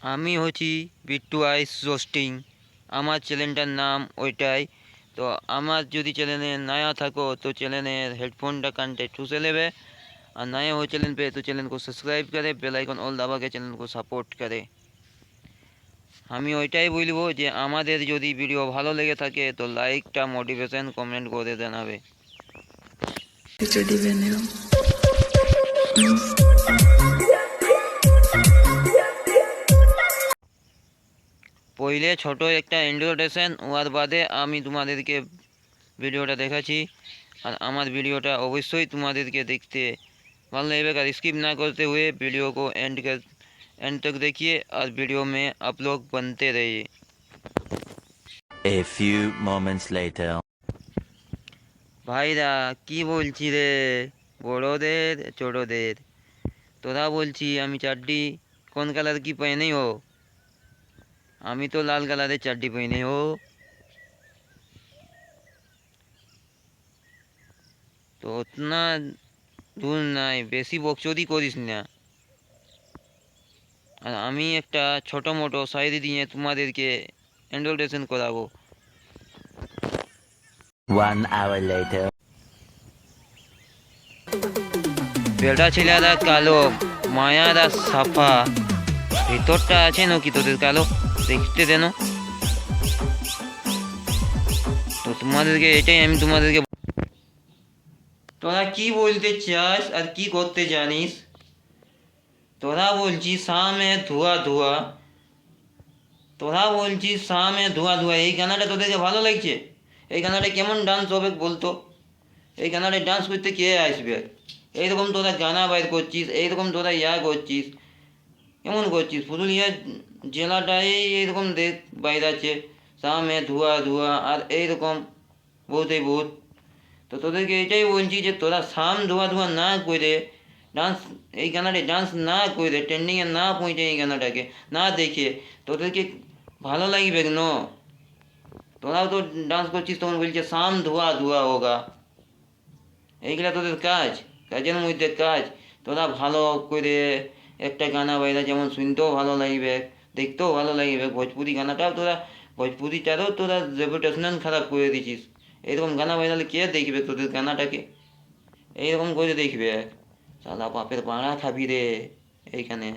আমি হচ্ছি বিট্টু আইস রোস্টিং। আমার চ্যানেলটার নাম ওইটাই। তো আমার যদি চ্যানেলে नया থাকো तो চ্যানেলের हेडफोनটা कानटे ठूसे लेवे और नए हो चैनल पे तो चैनल को सब्सक्राइब करे, बेल आइकन ऑल दबा के चैनल को सपोर्ट करे। আমি ওইটাই বলবো যে আমাদের যদি ভিডিও ভালো লেগে থাকে তো লাইকটা মোটিভেশন কমেন্ট করে জানাবে। পहिले ছোট একটা ইন্ট্রোডাকশন ওয়ার বাদে আমি তোমাদেরকে ভিডিওটা দেখাচ্ছি। আর আমার ভিডিওটা অবশ্যই তোমাদেরকে দেখতে ভালো लगेगा। अगर स्किप ना करते हुए वीडियो को एंड तक देखिए और वीडियो में आप लोग बनते रहिए। A few moments later. ভাইরা কি বলছি রে, বড়োদের ছোটোদের, তোরা বলছি আমি চাড্ডি कौन कलर की पहने हो? আমি তো লাল কালারের চাড্ডি পহনে हो। তো উতনা দূর নাই, বেশি বকচোদি করিস না। আর আমি একটা ছোটো মোটো শায়রি দিয়ে তোমাদেরকে ইন্ট্রোডাকশন করাবো। 1 hour later. বেটা ছেলেরা কালো, মায়ারা সাফা, ভিতরটা আছে নাকি তোদের কালো, দেখতে দেন। তো তোমাদেরকে এটাই আমি তোমাদেরকে, তোরা কি বলতে চাস আর কি করতে জানিস? তোরা বলছিস সামনে ধোয়া ধোয়া, তোরা বলছিস সামনে ধোয়া ধোয়া। এই গানাটা তোদেরকে ভালো লাগছে? এই গানাটা কেমন ডান্স হবে বলতো? এই গানাটা ডান্স করতে কে আসবে? এইরকম তোরা গানা বাইর করছিস, এইরকম তোরা করছিস, কেমন করছিস? পুরুলিয়া জেলাটাই এইরকম দেখ বাইর আছে, সামনে ধোয়া ধোয়া আর এইরকম বহুতই বহুত। তো তোদেরকে এটাই বলছি যে তোরা সাম ধোয়া ধোয়া না করে ডান্স, এই গানাটা ডান্স না করে ট্রেন্ডিংয়ে না পৌঁছে, এই গানাটাকে না দেখে তোদেরকে ভালো লাগবে ন? তোরাও তো ডান্স করছিস, তখন বলছে সাম ধোয়া ধোয়া হোগা। এইগুলা তোদের কাজ, কাজের মধ্যে কাজ। তোরা ভালো করে একটা গানা বাইরা, যেমন শুনতেও ভালো লাগবে, দেখতেও ভালো লাগবে। ভোজপুরি গানাটাও তোরা, ভোজপুরিটারও তোরা রেপুটেশন খারাপ করে দিছিস। এইরকম গানা বাইরালে কে দেখবে তোদের গানাটাকে? এইরকম করে দেখবে, সালা বাপের পাড়া খাবি রে এইখানে।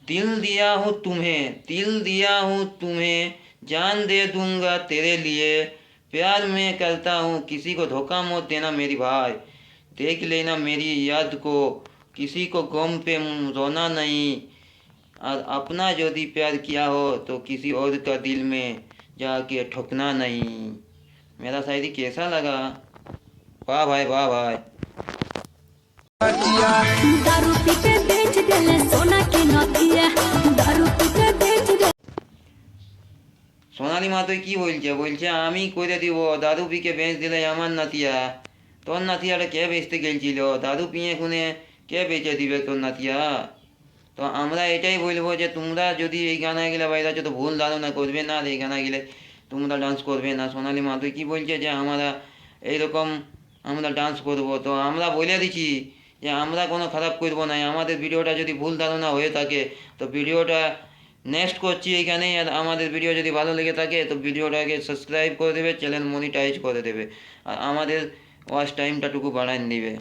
दिल दिया हूँ तुम्हें, दिल दिया हूँ तुम्हें, जान दे दूंगा तेरे लिए, प्यार मैं करता हूँ किसी को धोखा मत देना मेरी भाई, देख लेना मेरी याद को, किसी को गम पे रोना नहीं, और अपना यदि प्यार किया हो तो किसी और का दिल में जाके ठुकना नहीं। मेरा शायरी कैसा लगा? वाह भाई, वाह भाई। दारू पी के बेच देले सोना की नथिया, दारू पी के बेच दे। সোনালি মা তুই কি বলছে? বলছে আমি করে দিব, দারু পিকে বেচ দিলে আমার নাতিয়া। তোর নাতিয়াটা কে বেচতে গেছিল? দারু পিয়ে খুনে কে বেচে দিবে তোর নাতিয়া? তো আমরা এটাই বলবো যে তোমরা যদি এই গানাগুলো বাইরে তো ভুল ধারণা করবে না, আর এই গানাগুলো তোমরা ডান্স করবে না। সোনালি মা তুই কি বলছে যে আমরা এইরকম আমরা ডান্স করব? তো আমরা বলে দিচ্ছি যে আমরা কোনো খারাপ করবো না। আমাদের ভিডিওটা যদি ভুল ধারণা হয়ে থাকে তো ভিডিওটা নেক্সট করছি এইখানেই। আর আমাদের ভিডিও যদি ভালো লেগে থাকে তো ভিডিওটাকে সাবস্ক্রাইব করে দেবে, চ্যানেল মনিটাইজ করে দেবে, আর আমাদের ওয়াচ টাইমটাটুকু বাড়ান দিবে।